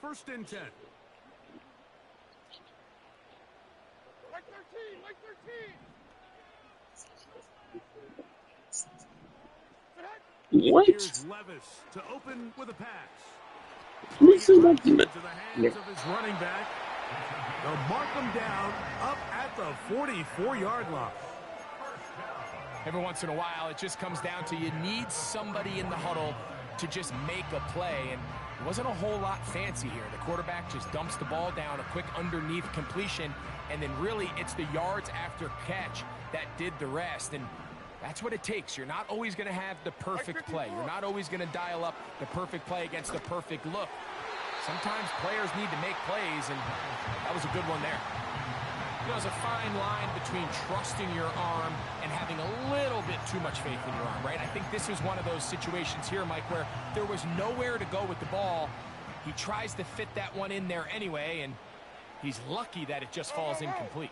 first and 10. Like 13, like 13. What? Here's Levis to open with a pass. What's Into that? the hands of his running back. They'll mark him down up at the 44-yard line. Every once in a while, it just comes down to you need somebody in the huddle to just make a play, and it wasn't a whole lot fancy here. The quarterback just dumps the ball down, a quick underneath completion, and then really it's the yards after catch that did the rest, and that's what it takes. You're not always going to have the perfect play. You're not always going to dial up the perfect play against the perfect look. Sometimes players need to make plays, and that was a good one there. You know, there's a fine line between trusting your arm and having a little bit too much faith in your arm, right? I think this is one of those situations here, Mike, where there was nowhere to go with the ball. He tries to fit that one in there anyway, and he's lucky that it just falls incomplete.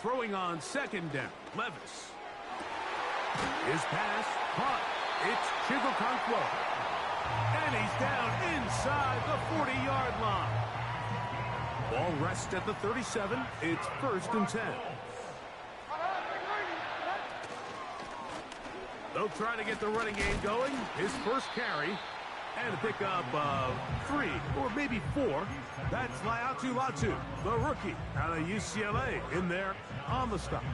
Throwing on second down, Levis. His pass, caught. It's Chigokonkwo. And he's down inside the 40-yard line. Ball rests at the 37. It's first and 10. They'll try to get the running game going. His first carry. And a pickup of 3 or maybe 4. That's Laiatu Latu, the rookie out of UCLA, in there on the stop.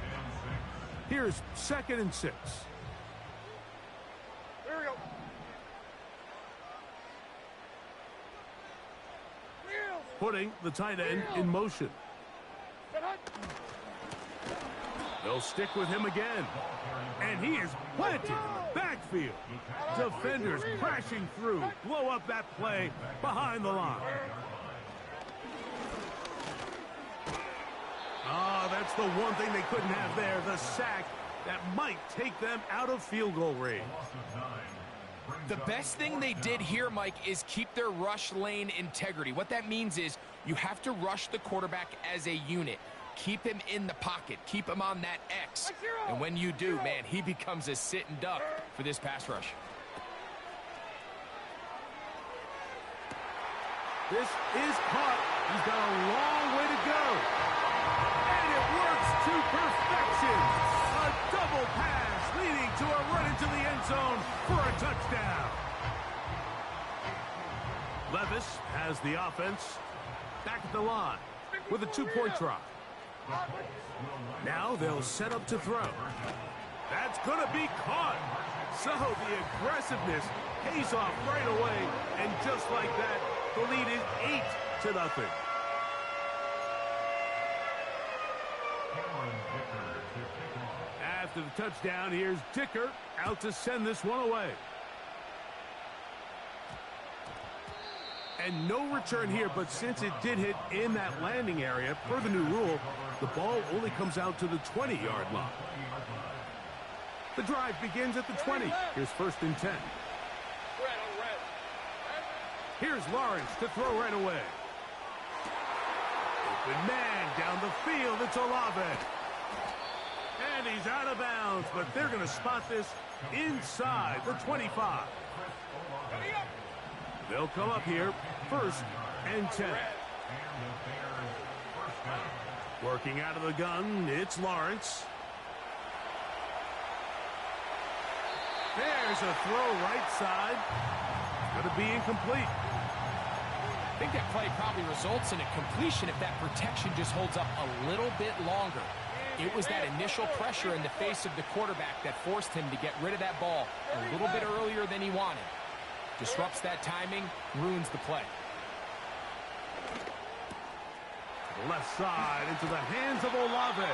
Here's second and 6. There we go. Putting the tight end in motion. They'll stick with him again. And he is planted in the backfield. Defenders crashing through. Blow up that play behind the line. Oh, that's the one thing they couldn't have there. The sack that might take them out of field goal range. The best thing they did here, Mike, is keep their rush lane integrity. What that means is you have to rush the quarterback as a unit. Keep him in the pocket. Keep him on that X. And when you do, man, he becomes a sitting duck for this pass rush. This is caught. He's got a long way to go. And it works to perfection. A double pass leading to a run into the end zone for a touchdown. Levis has the offense back at the line with a 2-point try. Now they'll set up to throw. That's going to be caught. So the aggressiveness pays off right away. And just like that, the lead is 8-0. After the touchdown, here's Dicker out to send this one away. And no return here, but since it did hit in that landing area, per the new rule, the ball only comes out to the 20-yard line. The drive begins at the 20. Here's first and 10. Here's Lawrence to throw right away. Open man down the field. It's Olave. And he's out of bounds, but they're going to spot this inside the 25. They'll come up here, first and 10. Working out of the gun, it's Lawrence. There's a throw right side. Going to be incomplete. I think that play probably results in a completion if that protection just holds up a little bit longer. It was that initial pressure in the face of the quarterback that forced him to get rid of that ball a little bit earlier than he wanted. Disrupts that timing, ruins the play. Left side into the hands of Olave.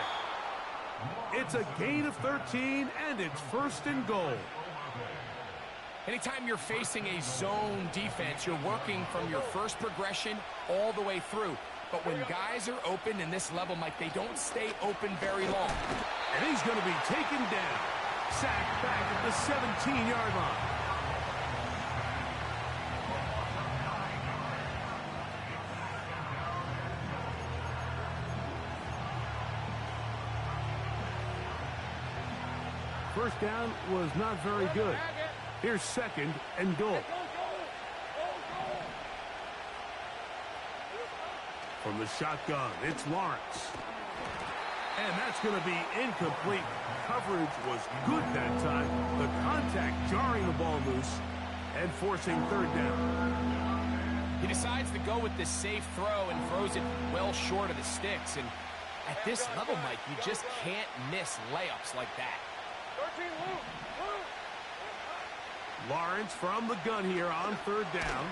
It's a gain of 13, and it's first and goal. Anytime you're facing a zone defense, you're working from your first progression all the way through. But when guys are open in this level, Mike, they don't stay open very long. And he's going to be taken down. Sacked back at the 17-yard line. First down was not very good. Here's second and goal. From the shotgun, it's Lawrence. And that's going to be incomplete. Coverage was good that time. The contact jarring the ball loose and forcing third down. He decides to go with this safe throw and throws it well short of the sticks. And at this level, Mike, you just can't miss layups like that. Lawrence from the gun here on third down.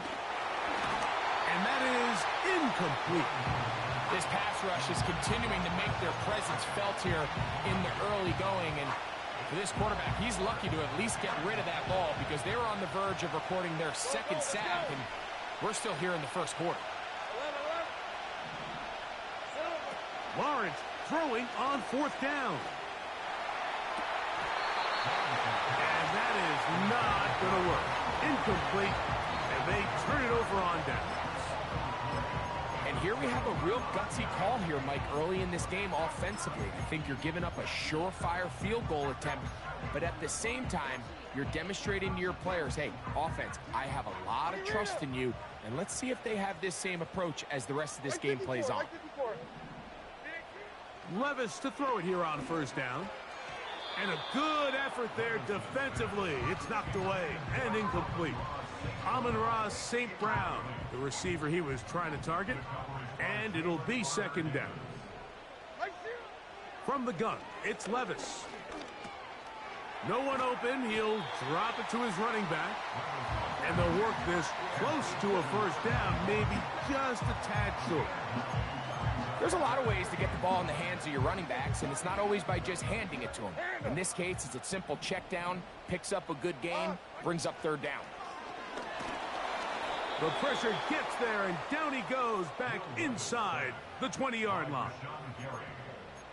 And that is incomplete. This pass rush is continuing to make their presence felt here in the early going. And for this quarterback, he's lucky to at least get rid of that ball because they were on the verge of recording their second sack, and we're still here in the first quarter. Lawrence throwing on fourth down. And that is not going to work. Incomplete, and they turn it over on downs. And here we have a real gutsy call here, Mike, early in this game offensively. I think you're giving up a surefire field goal attempt, but at the same time, you're demonstrating to your players, hey, offense, I have a lot of trust in you, and let's see if they have this same approach as the rest of this game plays on. Levis to throw it here on first down. And a good effort there defensively. It's knocked away and incomplete. Amon-Ra St. Brown, the receiver he was trying to target, and it'll be second down. From the gun, it's Levis. No one open. He'll drop it to his running back. And they'll work this close to a first down, maybe just a tad short. There's a lot of ways to get the ball in the hands of your running backs, and it's not always by just handing it to them. In this case, it's a simple check down, picks up a good gain, brings up third down. The pressure gets there, and down he goes back inside the 20-yard line.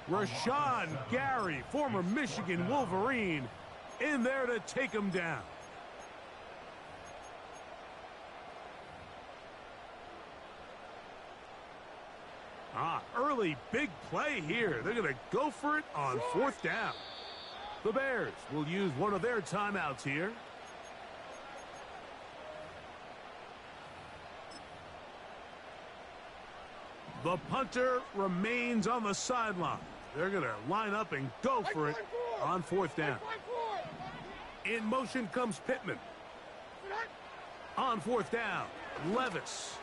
Rashawn Gary, former Michigan Wolverine, in there to take him down. Early big play here. They're going to go for it on fourth down. The Bears will use one of their timeouts here. The punter remains on the sideline. They're going to line up and go for it on fourth down. In motion comes Pittman. On fourth down, Levis.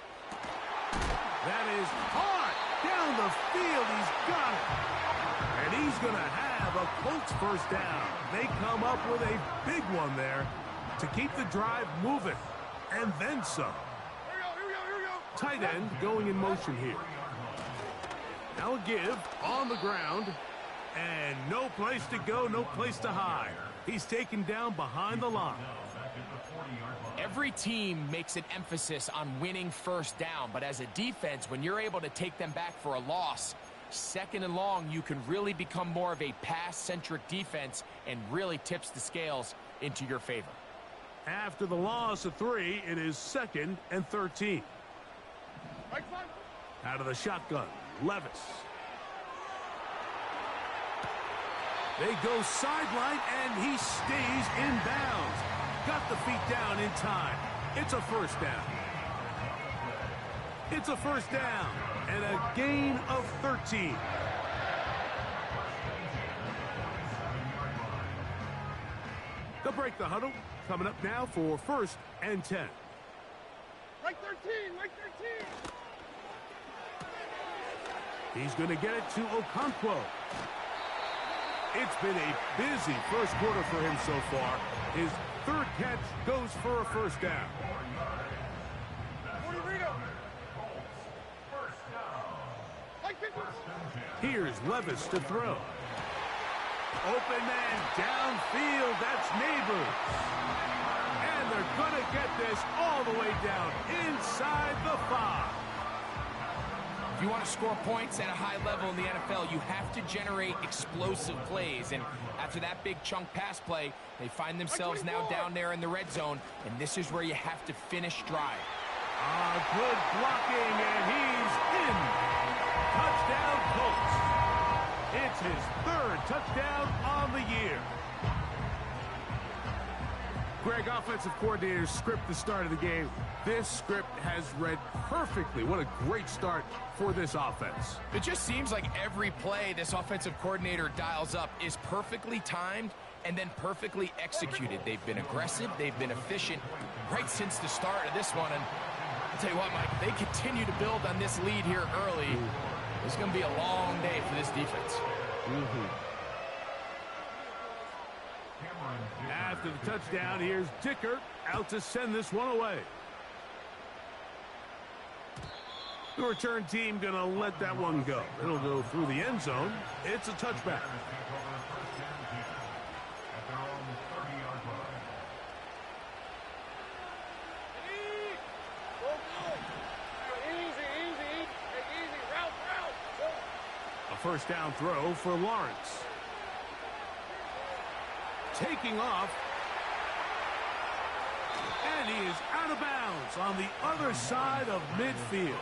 That is hard down the field. He's got it. And he's going to have a Colts first down. They come up with a big one there to keep the drive moving. And then some. Tight end going in motion here. Now a give on the ground. And no place to go, no place to hide. He's taken down behind the line. Every team makes an emphasis on winning first down, but as a defense, when you're able to take them back for a loss, second and long, you can really become more of a pass-centric defense and really tips the scales into your favor. After the loss of 3, it is second and 13. Out of the shotgun, Levis. They go sideline, and he stays in bounds. Got the feet down in time. It's a first down. It's a first down and a gain of 13. They'll break the huddle. Coming up now for first and 10. Right 13, right 13. He's going to get it to Okonkwo. It's been a busy first quarter for him so far. His third catch goes for a first down. Here's Levis to throw. Open man downfield. That's Neighbors. And they're going to get this all the way down inside the 5. If you want to score points at a high level in the NFL, you have to generate explosive plays. And after that big chunk pass play, they find themselves now down there in the red zone. And this is where you have to finish stride. Good blocking, and he's in. Touchdown, Colts. It's his third touchdown on the year. Greg, offensive coordinators script the start of the game. This script has read perfectly. What a great start for this offense. It just seems like every play this offensive coordinator dials up is perfectly timed and then perfectly executed. They've been aggressive. They've been efficient right since the start of this one. And I'll tell you what, Mike, they continue to build on this lead here early. It's going to be a long day for this defense. After the touchdown, here's Dicker out to send this one away. The return team going to let that one go. It'll go through the end zone. It's a touchback. A first down throw for Lawrence. Taking off. And he is out of bounds on the other side of midfield.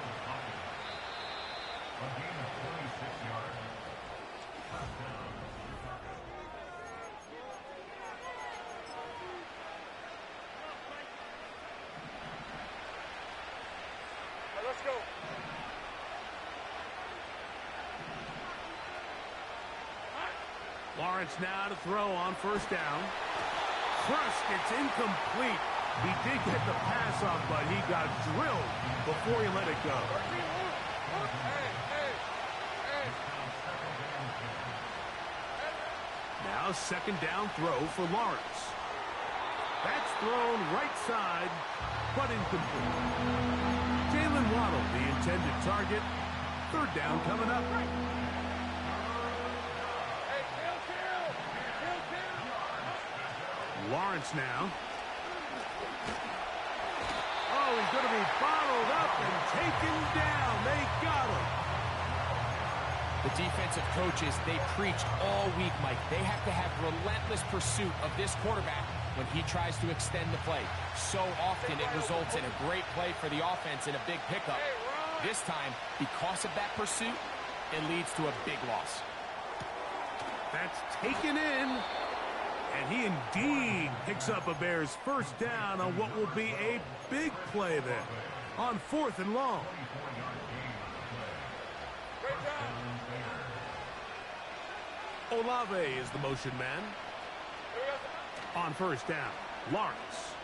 Let's go. Lawrence now to throw on first down. Thrust, it's incomplete. He did get the pass off, but he got drilled before he let it go. Now second down throw for Lawrence. That's thrown right side, but incomplete. Jalen Waddle, the intended target. Third down coming up. Lawrence now. Oh, he's going to be bottled up and taken down. They got him. The defensive coaches, they preached all week, Mike. They have to have relentless pursuit of this quarterback when he tries to extend the play. So often it results in a great play for the offense and a big pickup. This time, because of that pursuit, it leads to a big loss. That's taken in. And he indeed picks up a Bears first down on what will be a big play there on fourth and long. Olave is the motion man. On first down, Lawrence.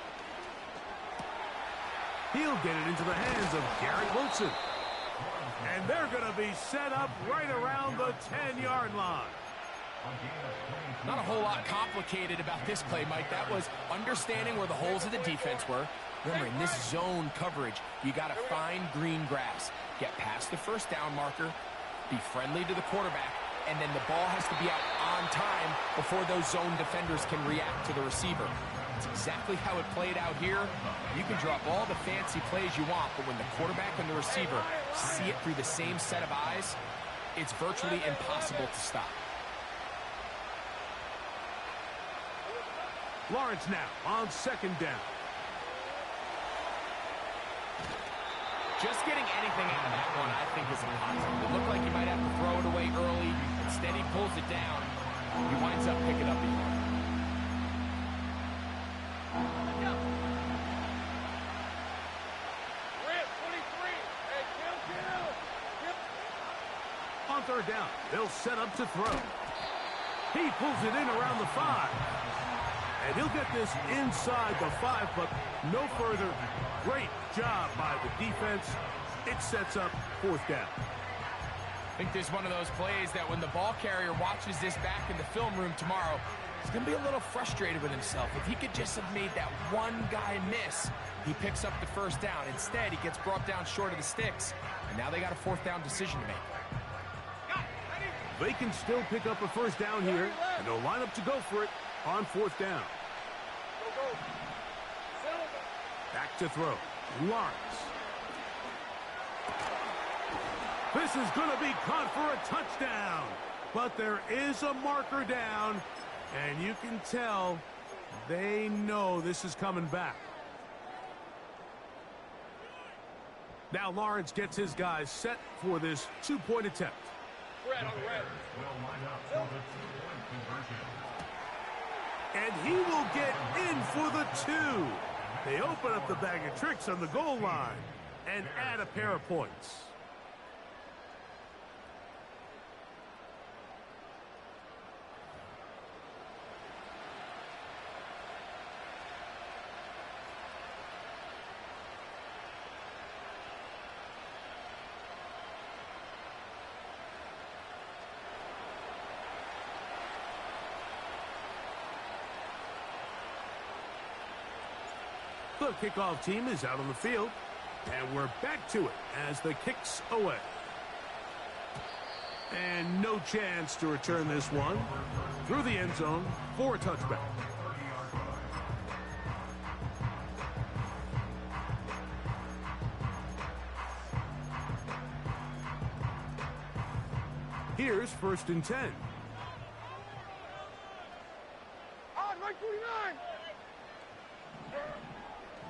He'll get it into the hands of Garrett Wilson. And they're going to be set up right around the 10-yard line. Not a whole lot complicated about this play, Mike. That was understanding where the holes of the defense were. Remember, in this zone coverage, you got to find green grass. Get past the first down marker, be friendly to the quarterback, and then the ball has to be out on time before those zone defenders can react to the receiver. It's exactly how it played out here. You can drop all the fancy plays you want, but when the quarterback and the receiver see it through the same set of eyes, it's virtually impossible to stop. Lawrence now on second down. Just getting anything out of that one, I think, is impossible. It looked like he might have to throw it away early. Instead, he pulls it down. He winds up picking up a yard. On third down, they'll set up to throw. He pulls it in around the 5. And he'll get this inside the 5, but no further. Great job by the defense. It sets up fourth down. I think this is one of those plays that when the ball carrier watches this back in the film room tomorrow, he's going to be a little frustrated with himself. If he could just have made that one guy miss, he picks up the first down. Instead, he gets brought down short of the sticks, and now they got a fourth down decision to make. They can still pick up a first down here, and they'll line up to go for it on fourth down. Back to throw. Lawrence. This is going to be caught for a touchdown. But there is a marker down, and you can tell they know this is coming back. Now Lawrence gets his guys set for this two-point attempt. And he will get in for the 2. They open up the bag of tricks on the goal line and add a pair of points. The kickoff team is out on the field, and we're back to it as the kick's away. And no chance to return this one through the end zone for a touchback. Here's 1st and 10. On, right 49.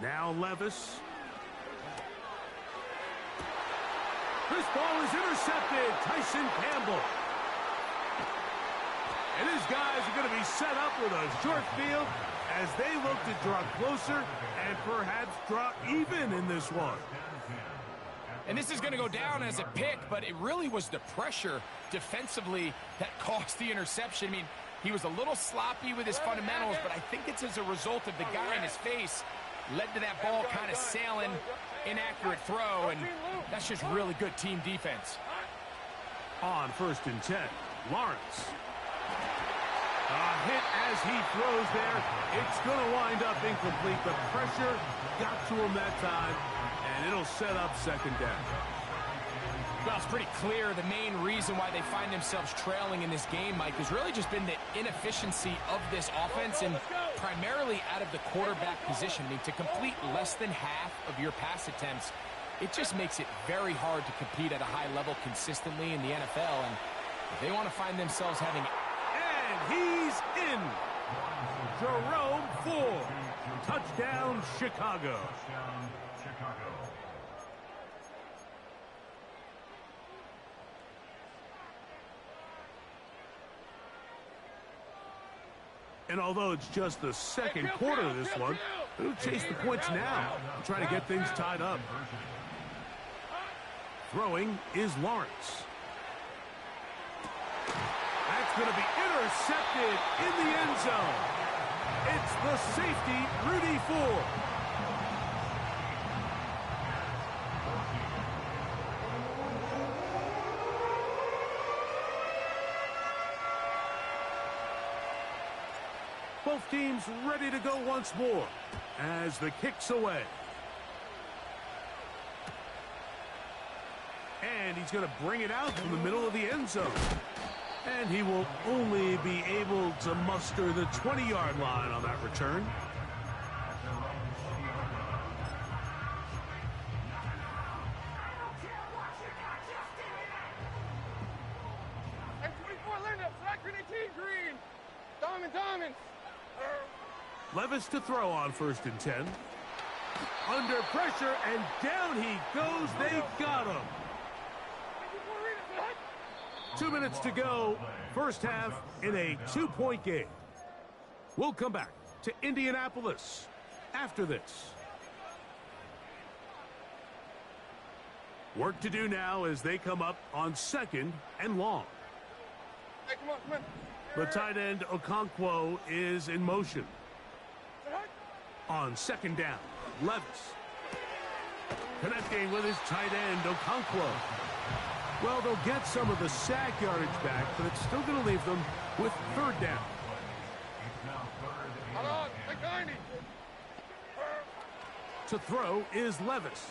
Now Levis. This ball is intercepted. Tyson Campbell. And his guys are going to be set up with a short field as they look to draw closer and perhaps draw even in this one. And this is going to go down as a pick, but it really was the pressure defensively that caused the interception. I mean, he was a little sloppy with his fundamentals, but I think it's as a result of the guy in his face led to that ball kind of sailing, inaccurate throw, and that's just really good team defense. On 1st and 10, Lawrence. A hit as he throws there. It's going to wind up incomplete. The pressure got to him that time, and it'll set up 2nd down. Well, it's pretty clear the main reason why they find themselves trailing in this game, Mike, has really just been the inefficiency of this offense and primarily out of the quarterback position. I mean, to complete less than half of your pass attempts, it just makes it very hard to compete at a high level consistently in the NFL. And if they want to find themselves having... And he's in. Jerome Ford. Touchdown, Chicago. And although it's just the 2nd quarter of this one, they'll chase the points now and try to get things tied up. Throwing is Lawrence. That's going to be intercepted in the end zone. It's the safety, Rudy Ford. Both teams ready to go once more as the kick's away. And he's going to bring it out from the middle of the end zone. And he will only be able to muster the 20-yard line on that return. M24 Linda, flag grenade team green. Diamond. Levis to throw on 1st and 10. Under pressure, and down he goes. They got him. 2 minutes to go. First half in a 2-point game. We'll come back to Indianapolis after this. Work to do now as they come up on 2nd and long. Hey, come on. The tight end Okonkwo is in motion. On 2nd down, Levis. Connecting with his tight end Okonkwo. Well, they'll get some of the sack yardage back, but it's still going to leave them with 3rd down. Hold on, like 90. To throw is Levis.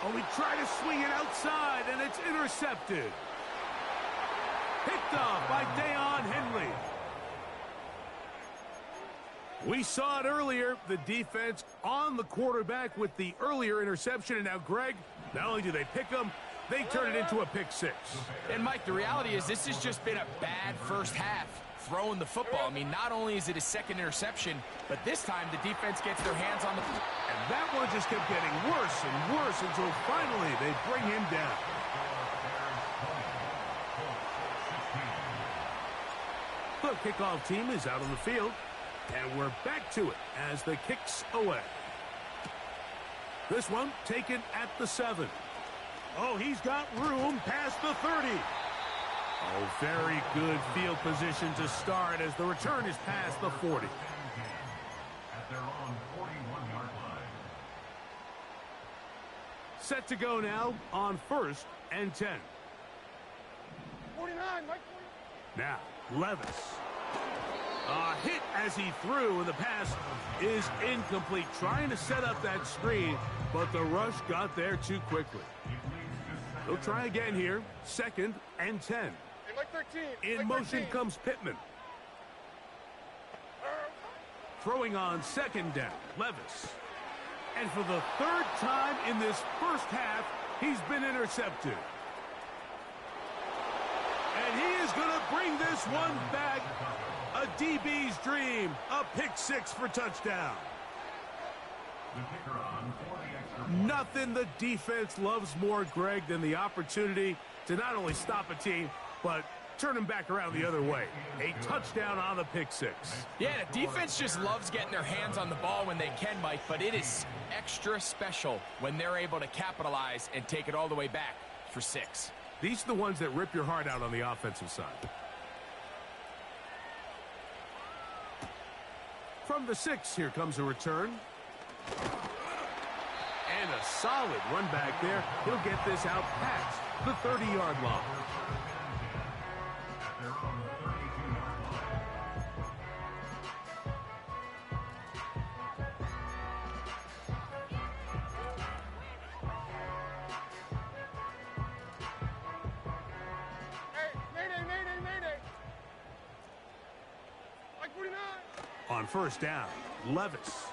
Oh, he tried to swing it outside, and it's intercepted. Picked off by Deion Henley. We saw it earlier, the defense on the quarterback with the earlier interception, and now Greg, not only do they pick him, they turn it into a pick 6. And Mike, the reality is this has just been a bad first half throwing the football. I mean, not only is it a 2nd interception, but this time the defense gets their hands on the... And that one just kept getting worse and worse until finally they bring him down. The kickoff team is out on the field, and we're back to it as the kick's away. This one taken at the 7. Oh, he's got room past the 30. Oh, very good field position to start as the return is past the 40. At their own 41-yard line. Set to go now on 1st and 10. 49, Mike. Now, Levis. A hit as he threw, and the pass is incomplete. Trying to set up that screen, but the rush got there too quickly. They'll try again here. 2nd and 10. Hey, Mike 13. In Mike motion 13. comes Pittman. Throwing on 2nd down, Levis. And for the 3rd time in this first half, he's been intercepted. And he is going to bring this one back. A DB's dream. A pick 6 for touchdown. Nothing the defense loves more, Greg, than the opportunity to not only stop a team, but turn them back around the other way. A touchdown on the pick 6. Yeah, the defense just loves getting their hands on the ball when they can, Mike, but it is extra special when they're able to capitalize and take it all the way back for 6. These are the ones that rip your heart out on the offensive side. From the 6, here comes a return. And a solid run back there. He'll get this out past the 30-yard line. Hey, Mayday. Mike 49. On 1st down, Levis.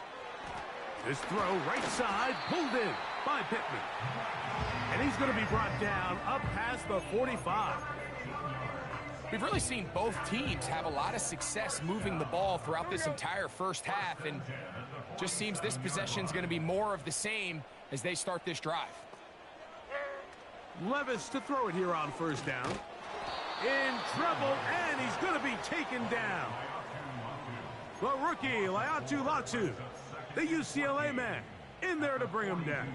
This throw right side, pulled in by Pittman. And he's going to be brought down up past the 45. We've really seen both teams have a lot of success moving the ball throughout this entire first half, and just seems this possession is going to be more of the same as they start this drive. Levis to throw it here on 1st down. In trouble, and he's going to be taken down. The rookie, Laiatu Latu, the UCLA man, in there to bring him down.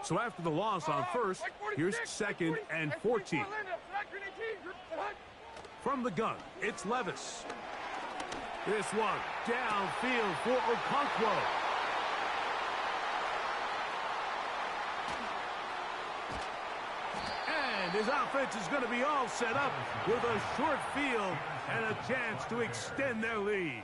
So after the loss on 1st, here's 2nd and 14. From the gun, it's Levis. This one downfield for Okonkwo. And his offense is going to be all set up with a short field and a chance to extend their lead.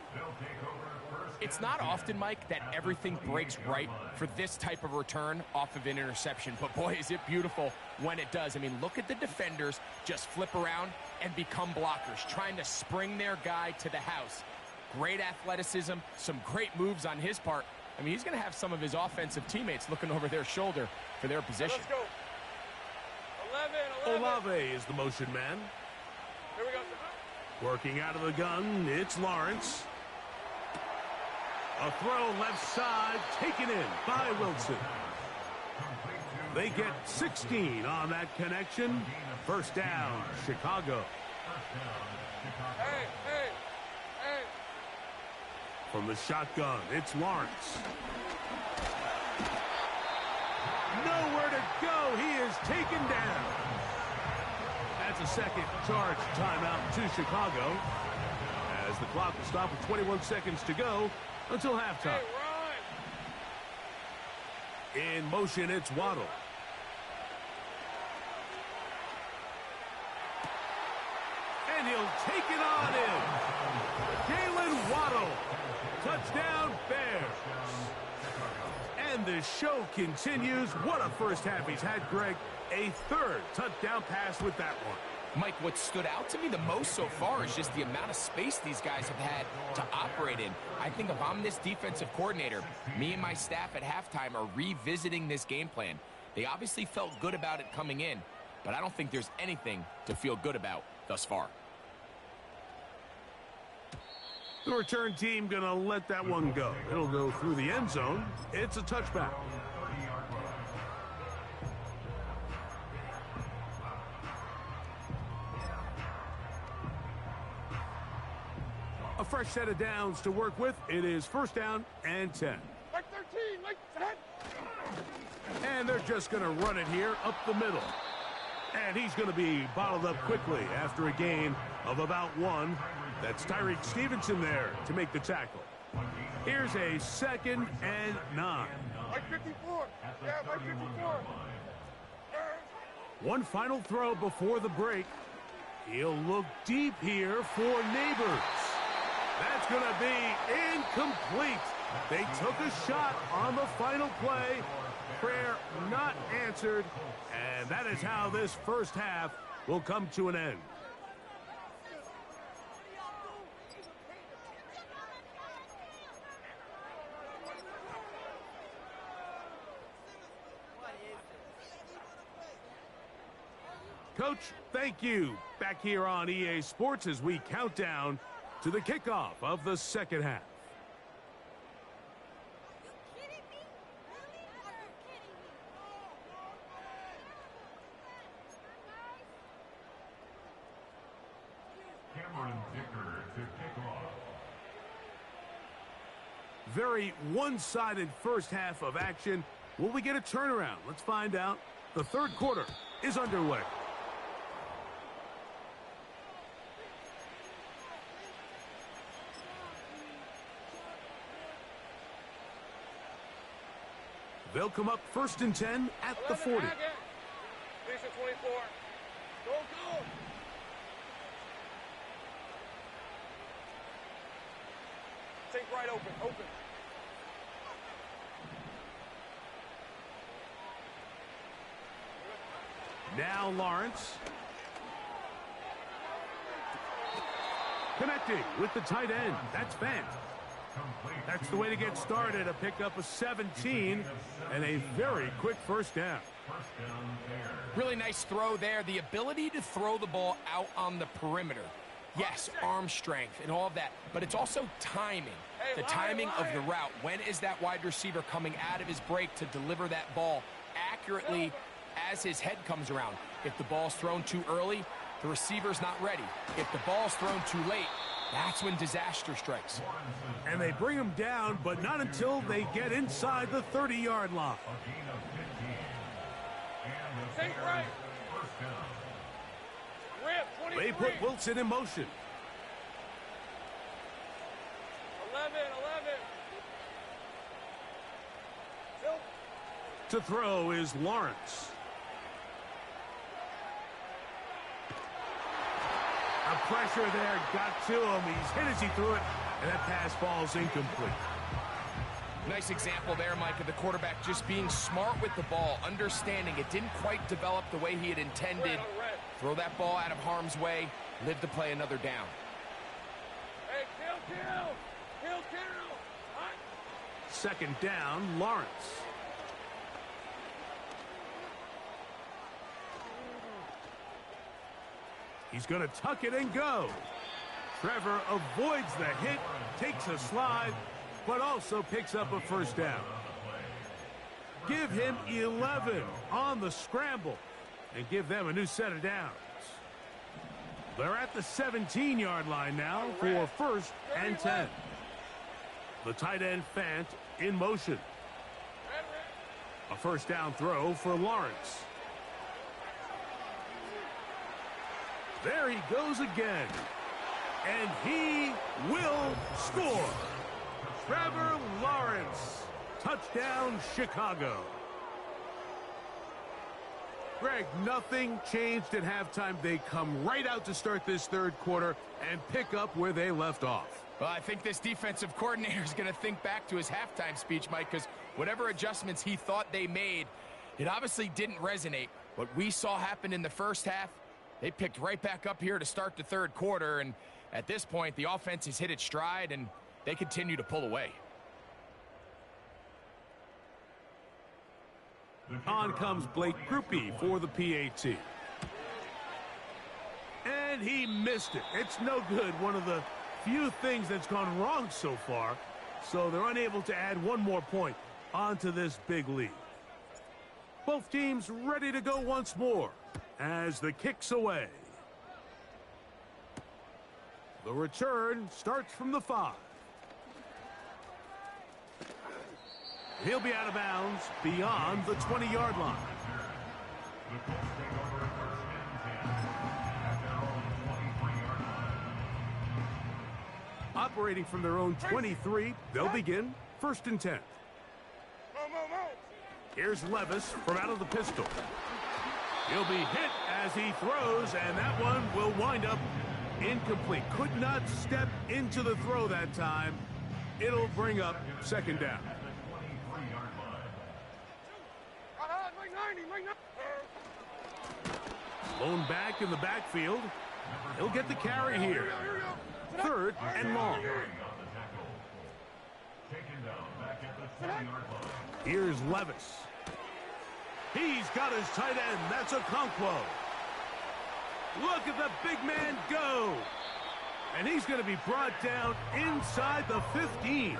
It's not often, Mike, that everything breaks right for this type of return off of an interception. But, boy, is it beautiful when it does. I mean, look at the defenders just flip around and become blockers, trying to spring their guy to the house. Great athleticism, some great moves on his part. I mean, he's going to have some of his offensive teammates looking over their shoulder for their position. Let's go. 11. Olave is the motion man. Here we go. Working out of the gun, it's Lawrence. A throw left side, taken in by Wilson. They get 16 on that connection. 1st down, Chicago. Hey. From the shotgun, it's Lawrence. Nowhere to go. He is taken down. That's a second charge timeout to Chicago, as the clock will stop with 21 seconds to go until halftime. In motion, it's Waddle. And he'll take it on in. Jalen Waddle. Touchdown, Bears. And the show continues. What a first half he's had, Greg. A 3rd touchdown pass with that one. Mike, what stood out to me the most so far is just the amount of space these guys have had to operate in. I think if I'm this defensive coordinator, me and my staff at halftime are revisiting this game plan. They obviously felt good about it coming in, but I don't think there's anything to feel good about thus far. The return team going to let that one go. It'll go through the end zone. It's a touchback. A fresh set of downs to work with. It is first down and 10. Like 13, like 10. And they're just going to run it here up the middle. And he's going to be bottled up quickly after a gain of about 1. That's Tyreek Stevenson there to make the tackle. Here's a 2nd and 9. Like 54. Yeah, like 54. One final throw before the break. He'll look deep here for Neighbors. That's going to be incomplete. They took a shot on the final play. Prayer not answered. And that is how this first half will come to an end. Coach, thank you. Back here on EA Sports as we count down to the kickoff of the second half. To kick off. Very one-sided first half of action. Will we get a turnaround? Let's find out. The third quarter is underway. They'll come up first and 10 at the 40. Lisa 24. Go, go. Take right open, open. Now Lawrence. Connecting with the tight end. That's Fant. That's the way to get started. A pickup of 17 and a very quick first down. Really nice throw there. The ability to throw the ball out on the perimeter. Yes, arm strength and all of that, but it's also timing. The timing of the route. When is that wide receiver coming out of his break to deliver that ball accurately as his head comes around? If the ball's thrown too early, the receiver's not ready. If the ball's thrown too late, that's when disaster strikes. And they bring him down, but not until they get inside the 30-yard line. Take right. Rip, 23. They put Wilson in motion. 11. To throw is Lawrence. A pressure there got to him. He's hit as he threw it, and that pass falls incomplete. Nice example there, Mike, of the quarterback just being smart with the ball, understanding it didn't quite develop the way he had intended. Throw that ball out of harm's way, live to play another down. Hey, kill. Hot. Second down, Lawrence. He's going to tuck it and go. Trevor avoids the hit, takes a slide, but also picks up a first down. Give him 11 on the scramble and give them a new set of downs. They're at the 17-yard line now for first and 10. The tight end Fant in motion. A first down throw for Lawrence. There he goes again. And he will score. Trevor Lawrence. Touchdown, Chicago. Greg, nothing changed at halftime. They come right out to start this third quarter and pick up where they left off. Well, I think this defensive coordinator is going to think back to his halftime speech, Mike, because whatever adjustments he thought they made, it obviously didn't resonate. What we saw happen in the first half, they picked right back up here to start the third quarter, and at this point, the offense has hit its stride, and they continue to pull away. On comes Blake Groupie for the PAT. And he missed it. It's no good. One of the few things that's gone wrong so far. So they're unable to add one more point onto this big lead. Both teams ready to go once more as the kick's away. The return starts from the 5. He'll be out of bounds beyond the 20-yard line. Operating from their own 23, they'll begin 1st and 10. Here's Levis from out of the pistol. He'll be hit as he throws, and that one will wind up incomplete. Could not step into the throw that time. It'll bring up 2nd down. Blown back in the backfield. He'll get the carry here. 3rd and long. Here's Levis. He's got his tight end. That's Okonkwo. Look at the big man go. And he's going to be brought down inside the 15.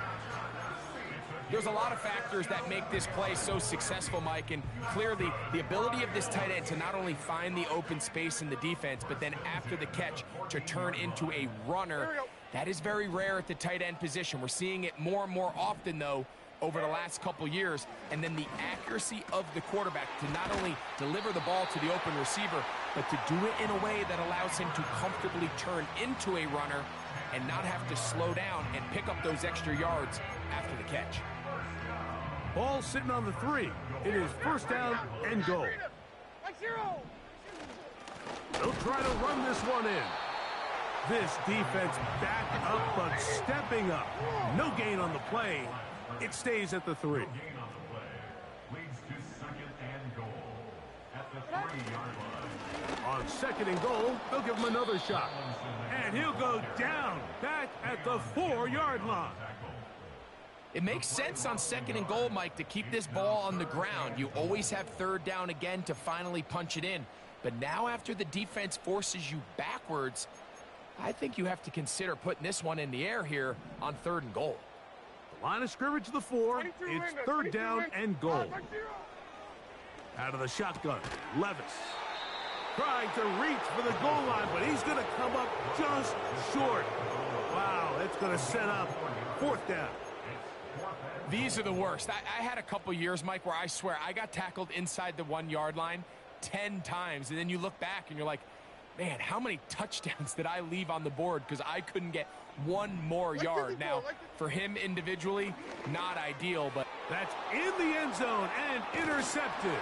There's a lot of factors that make this play so successful, Mike, and clearly the ability of this tight end to not only find the open space in the defense, but then after the catch to turn into a runner. That is very rare at the tight end position. We're seeing it more and more often, though, over the last couple years. And then the accuracy of the quarterback to not only deliver the ball to the open receiver, but to do it in a way that allows him to comfortably turn into a runner and not have to slow down and pick up those extra yards after the catch. Ball sitting on the 3. It is 1st down and goal. They'll try to run this one in. This defense back up, but stepping up. No gain on the play. It stays at the 3. On 2nd and goal, they'll give him another shot. And he'll go down back at the 4-yard line. It makes sense on 2nd and goal, Mike, to keep this ball on the ground. You always have 3rd down again to finally punch it in. But now after the defense forces you backwards, I think you have to consider putting this one in the air here on 3rd and goal. The line of scrimmage to the 4. It's 3rd down and goal. Out of the shotgun, Levis. Trying to reach for the goal line, but he's going to come up just short. Wow, that's going to set up 4th down. These are the worst. I had a couple years, Mike, where I swear I got tackled inside the 1-yard line 10 times. And then you look back and you're like, man, how many touchdowns did I leave on the board because I couldn't get one more yard? Now, for him individually, not ideal, but that's in the end zone and intercepted.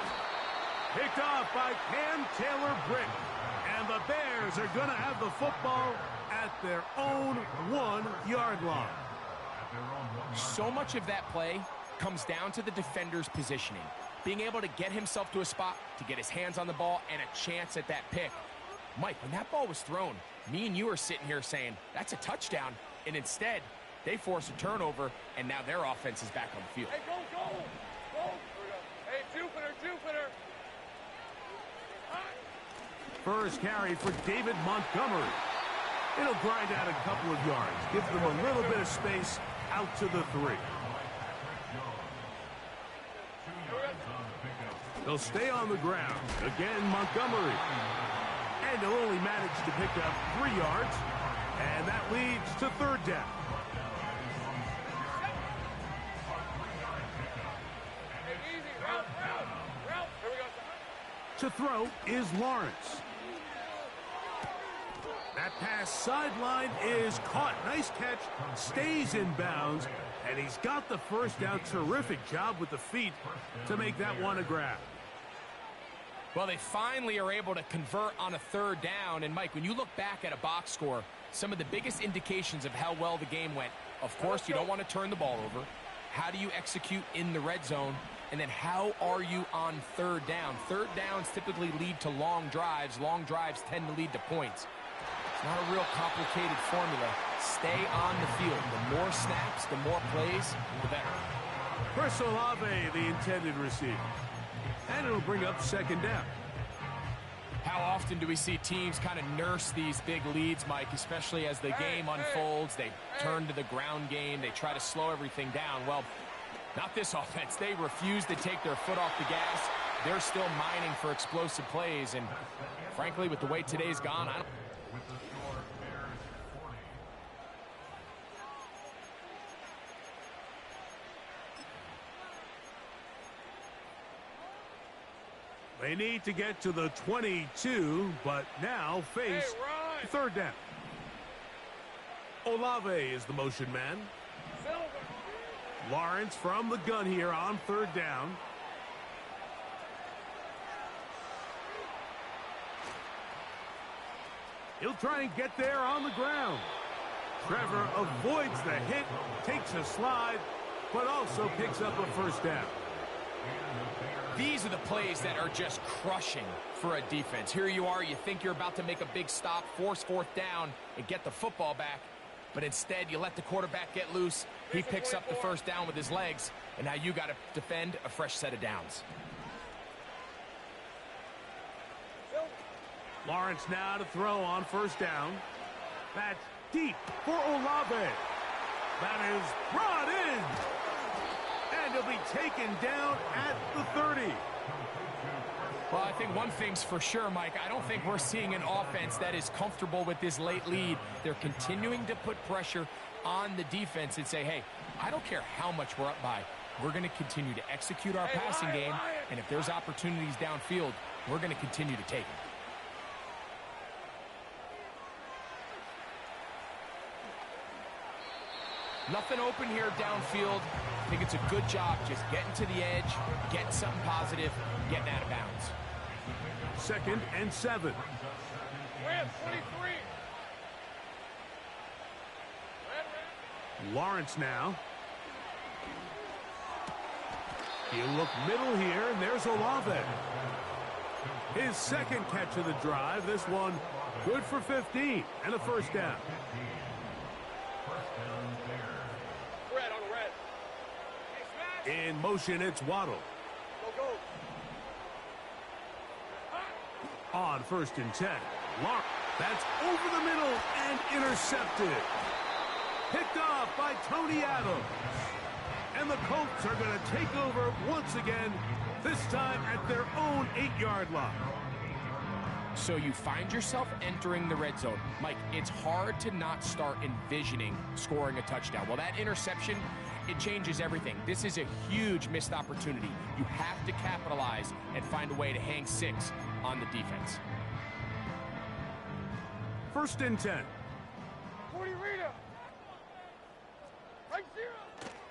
Picked off by Cam Taylor-Britt. And the Bears are going to have the football at their own 1-yard line. So much of that play comes down to the defender's positioning. Being able to get himself to a spot, to get his hands on the ball, and a chance at that pick. Mike, when that ball was thrown, me and you are sitting here saying, that's a touchdown. And instead, they force a turnover, and now their offense is back on the field. Hey, go! Hey, Jupiter! First carry for David Montgomery. It'll grind out a couple of yards. Give them a little bit of space out to the 3. They'll stay on the ground. Again, Montgomery. And he'll only manage to pick up 3 yards. And that leads to 3rd down. To throw is Lawrence. That pass sideline is caught. Nice catch. Stays in bounds. And he's got the 1st down. Terrific job with the feet to make that one a grab. Well, they finally are able to convert on a 3rd down. And, Mike, when you look back at a box score, some of the biggest indications of how well the game went, of course, you don't want to turn the ball over. How do you execute in the red zone? And then how are you on 3rd down? 3rd downs typically lead to long drives. Long drives tend to lead to points. It's not a real complicated formula. Stay on the field. The more snaps, the more plays, the better. Chris Olave, the intended receiver. And it'll bring up 2nd down. How often do we see teams kind of nurse these big leads, Mike, especially as the game unfolds? They turn to the ground game. They try to slow everything down. Well, not this offense. They refuse to take their foot off the gas. They're still mining for explosive plays. And frankly, with the way today's gone, They need to get to the 22, but now face third down. Olave is the motion man. Lawrence from the gun here on third down. He'll try and get there on the ground. Trevor avoids the hit, takes a slide, but also picks up a first down. These are the plays that are just crushing for a defense. Here you are, you think you're about to make a big stop, force fourth down, and get the football back. But instead, you let the quarterback get loose. He picks up the first down with his legs, and now you got to defend a fresh set of downs. Lawrence now to throw on first down. That's deep for Olave. That is brought in. And he'll be taken down at the 30. Well, I think one thing's for sure, Mike. I don't think we're seeing an offense that is comfortable with this late lead. They're continuing to put pressure on the defense and say, hey, I don't care how much we're up by. We're going to continue to execute our passing game, and if there's opportunities downfield, we're going to continue to take them. Nothing open here downfield. I think it's a good job just getting to the edge, getting something positive, getting out of bounds. 2nd and 7. Red 23. Lawrence now. He'll look middle here, and there's Olave. His second catch of the drive. This one good for 15 and a first down. Red on red. In motion, it's Waddle. Go, go. On 1st and 10. Lawrence. That's over the middle and intercepted. Picked off by Tony Adams. And the Colts are going to take over once again, this time at their own 8-yard line. So you find yourself entering the red zone. Mike, it's hard to not start envisioning scoring a touchdown. Well, that interception, it changes everything. This is a huge missed opportunity. You have to capitalize and find a way to hang 6 on the defense. 1st and 10. 40 Rita. Right 0.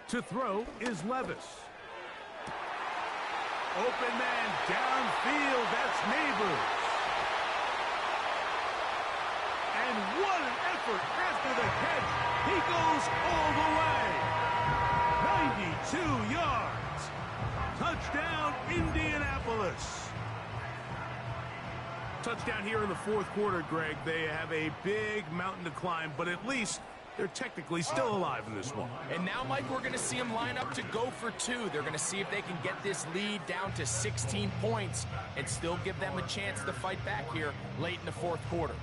To throw is Levis. Open man downfield. That's Neighbors. And what an effort after the catch. He goes all the way. 92 yards. Touchdown, Indianapolis. Touchdown here in the 4th quarter, Greg. They have a big mountain to climb, but at least they're technically still alive in this one. And now, Mike, we're going to see them line up to go for 2. They're going to see if they can get this lead down to 16 points and still give them a chance to fight back here late in the 4th quarter.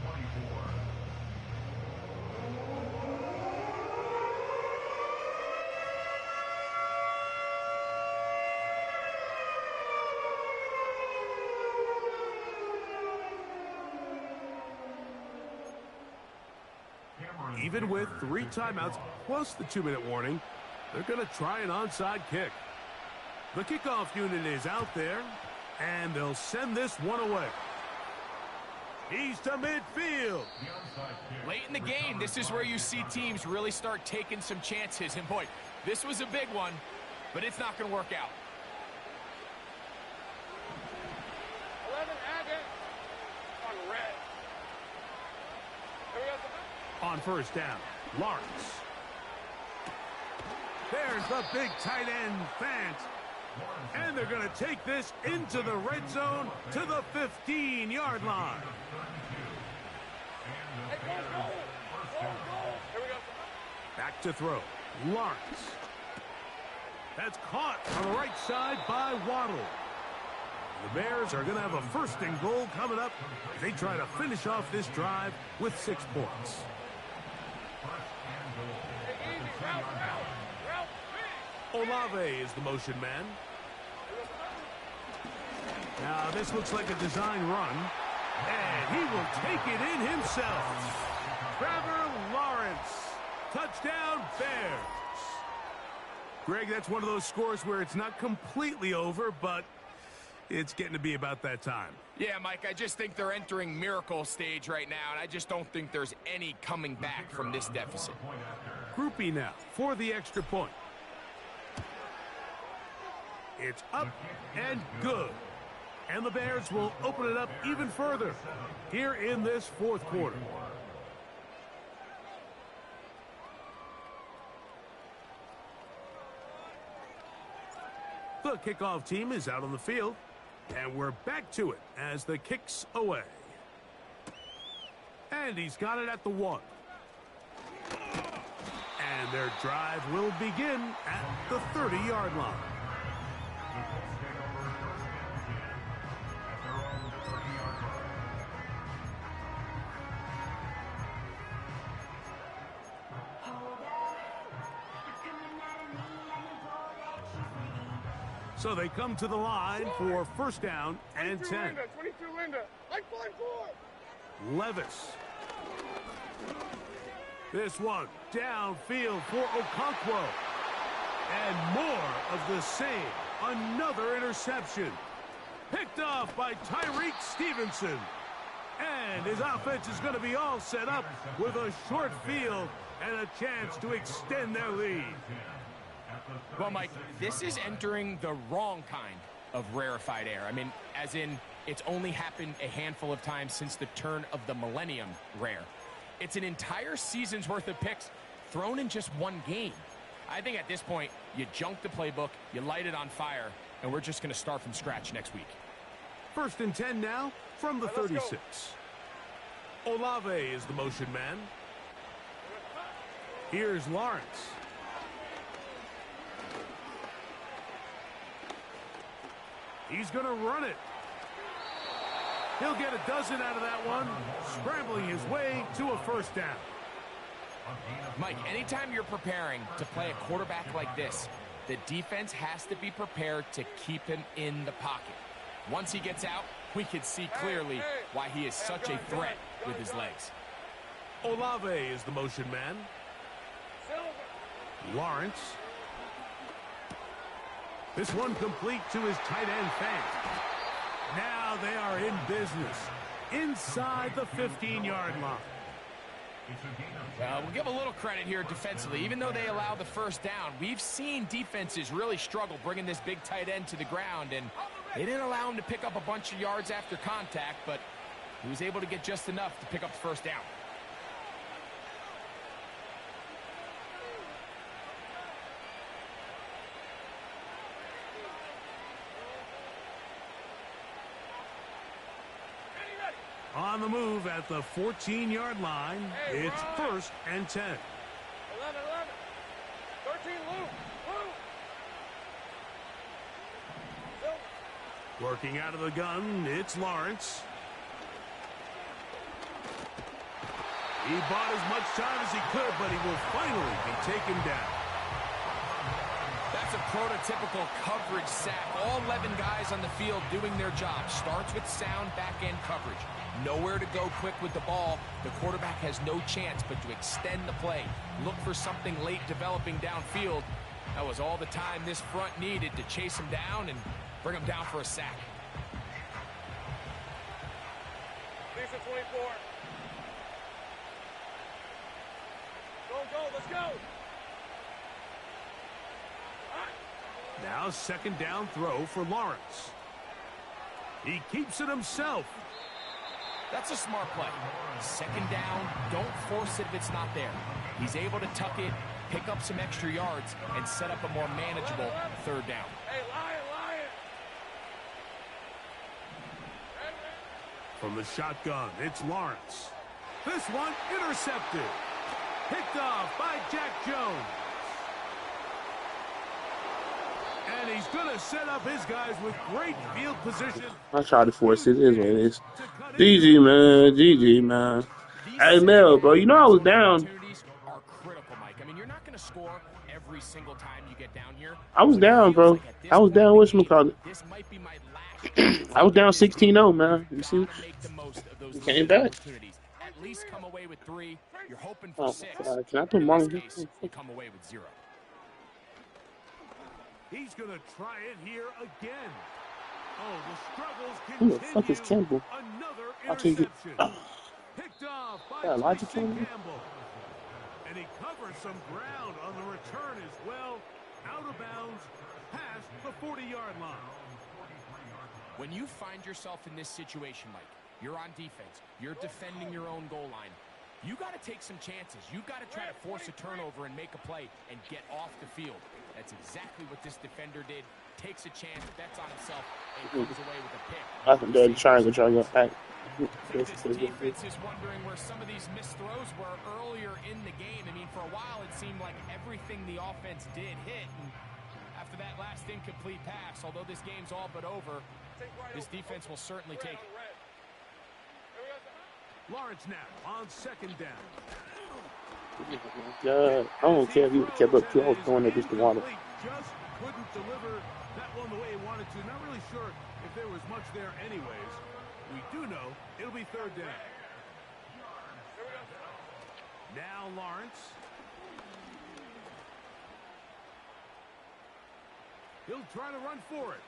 Even with 3 timeouts plus the 2-minute warning, they're going to try an onside kick. The kickoff unit is out there, and they'll send this one away. He's to midfield. Late in the game, this is where you see teams really start taking some chances. And boy, this was a big one, but it's not going to work out. 11 Agate on red. Here we go. On 1st down, Lawrence. There's the big tight end, Fant. And they're going to take this into the red zone to the 15-yard line. Hey, go, go. Go, go. Here we go. Back to throw, Lawrence. That's caught on the right side by Waddle. The Bears are going to have a 1st and goal coming up as they try to finish off this drive with 6 points. Olave is the motion man. Now this looks like a design run, and he will take it in himself. Trevor Lawrence, touchdown Bears. Greg, that's one of those scores where it's not completely over, but It's getting to be about that time. Yeah, Mike, I just think they're entering miracle stage right now, and I just don't think there's any coming back from this deficit. Groupie now for the extra point. It's up and good. And the Bears will open it up even further here in this fourth quarter. The kickoff team is out on the field, and we're back to it as the kick's away. And he's got it at the 1. And their drive will begin at the 30-yard line. So they come to the line for first down and 10. Linda, 22 Linda. Like 5-4. Levis. This one downfield for Okonkwo. And more of the same. Another interception. Picked off by Tyreek Stevenson. And his offense is going to be all set up with a short field and a chance to extend their lead. Well, Mike, this is entering the wrong kind of rarefied air. I mean, as in, it's only happened a handful of times since the turn of the millennium rare. It's an entire season's worth of picks thrown in just one game. I think at this point, you junk the playbook, you light it on fire, and we're just going to start from scratch next week. First and 10 now from the 36. Olave is the motion man. Here's Lawrence. He's going to run it. He'll get a dozen out of that one, scrambling his way to a first down. Mike, anytime you're preparing to play a quarterback like this, the defense has to be prepared to keep him in the pocket. Once he gets out, we can see clearly why he is such a threat with his legs. Olave is the motion man. Lawrence. This one complete to his tight end Fant. Now they are in business inside the 15-yard line. We'll give a little credit here defensively. Even though they allow the first down, we've seen defenses really struggle bringing this big tight end to the ground, and they didn't allow him to pick up a bunch of yards after contact, but he was able to get just enough to pick up the first down. On the move at the 14-yard line, it's first and 10. 11, 13, Lou. Working out of the gun, it's Lawrence. He bought as much time as he could, but he will finally be taken down. That's a prototypical coverage sack. All 11 guys on the field doing their job. Starts with sound back-end coverage. Nowhere to go quick with the ball. The quarterback has no chance but to extend the play. Look for something late developing downfield. That was all the time this front needed to chase him down and bring him down for a sack. Lisa 24. Go, let's go. Now second down throw for Lawrence. He keeps it himself. That's a smart play. Second down, don't force it if it's not there. He's able to tuck it, pick up some extra yards, and set up a more manageable third down. Hey, Lion. From the shotgun, it's Lawrence. This one intercepted. Picked off by Jack Jones. And he's going to set up his guys with great field position. I tried to force it. It is what it is. GG, man. GG, man. Hey, Mel, bro, you know I was down. Are critical, Mike. I mean, you're not going to score every single time you get down here. I was down, bro. I was down. Whatchamacallit? This might be my last. I was down 16-0, man. You see? You came back. At least come away with 3. You're hoping for 6. Can I put Marlon? You come away with 0. He's going to try it here again. Oh, the struggles Who the fuck is continue. Campbell? Another I'll take it. interception. Picked off by Yeah, Elijah Tyson Campbell. Campbell. And he covers some ground on the return as well. Out of bounds, past the 40-yard line. When you find yourself in this situation, Mike, you're on defense, you're defending your own goal line, you got to take some chances. You got to try to force a turnover and make a play and get off the field. That's exactly what this defender did. Takes a chance, bets on himself, and comes away with a pick. I think they're trying to get back. This defense is wondering where some of these missed throws were earlier in the game. I mean, for a while, it seemed like everything the offense did hit. And after that last incomplete pass, although this game's all but over, this defense will certainly take it. Lawrence now on second down. God, I don't care if he kept up 2. I was throwing it just the water. Just couldn't deliver that one the way he wanted to. Not really sure if there was much there anyways. We do know it'll be third down. Now Lawrence. He'll try to run for it.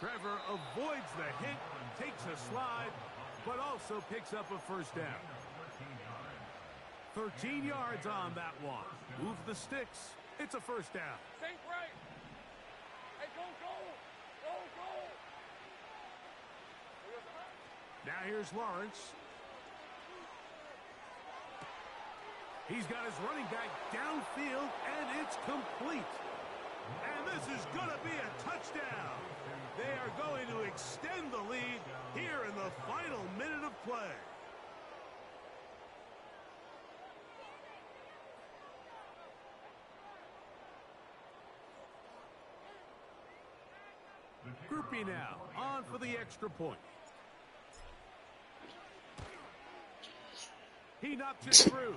Trevor avoids the hit, takes a slide, but also picks up a first down. 13 yards on that one. Move the sticks. It's a first down. Think right. Hey, go, go. Go, go. Now here's Lawrence. He's got his running back downfield, and it's complete. And this is going to be a touchdown. They are going to extend the lead here in the final minute of play. Groupie now on for the extra point. He knocks it through.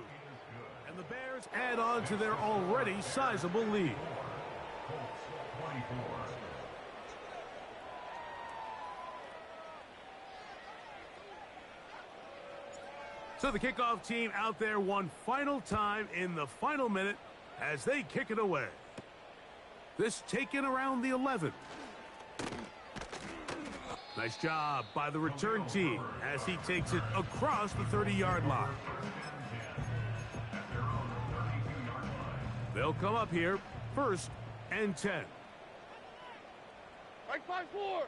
And the Bears add on to their already sizable lead. So the kickoff team out there one final time in the final minute as they kick it away. This taken around the 11. Nice job by the return team as he takes it across the 30-yard line. They'll come up here, 1st and 10. Right 5-4.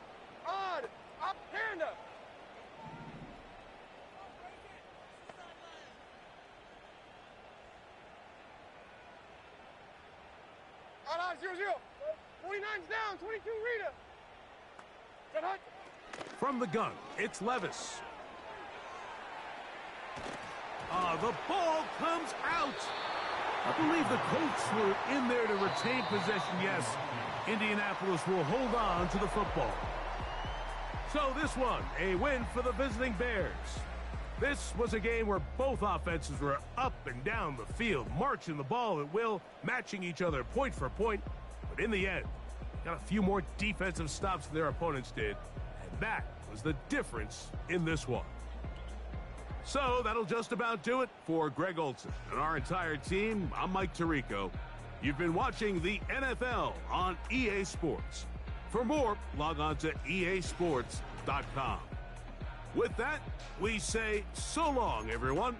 Odd. Up. Panda. Odd. 0-0. 49's down. 22 Rita. Set hut. From the gun, it's Levis. The ball comes out. I believe the Colts were in there to retain possession. Yes, Indianapolis will hold on to the football. So this one, a win for the visiting Bears. This was a game where both offenses were up and down the field, marching the ball at will, matching each other point for point. But in the end, got a few more defensive stops than their opponents did. And that was the difference in this one. So that'll just about do it for Greg Olson and our entire team. I'm Mike Tirico. You've been watching the NFL on EA Sports. For more, log on to easports.com. With that, we say so long, everyone.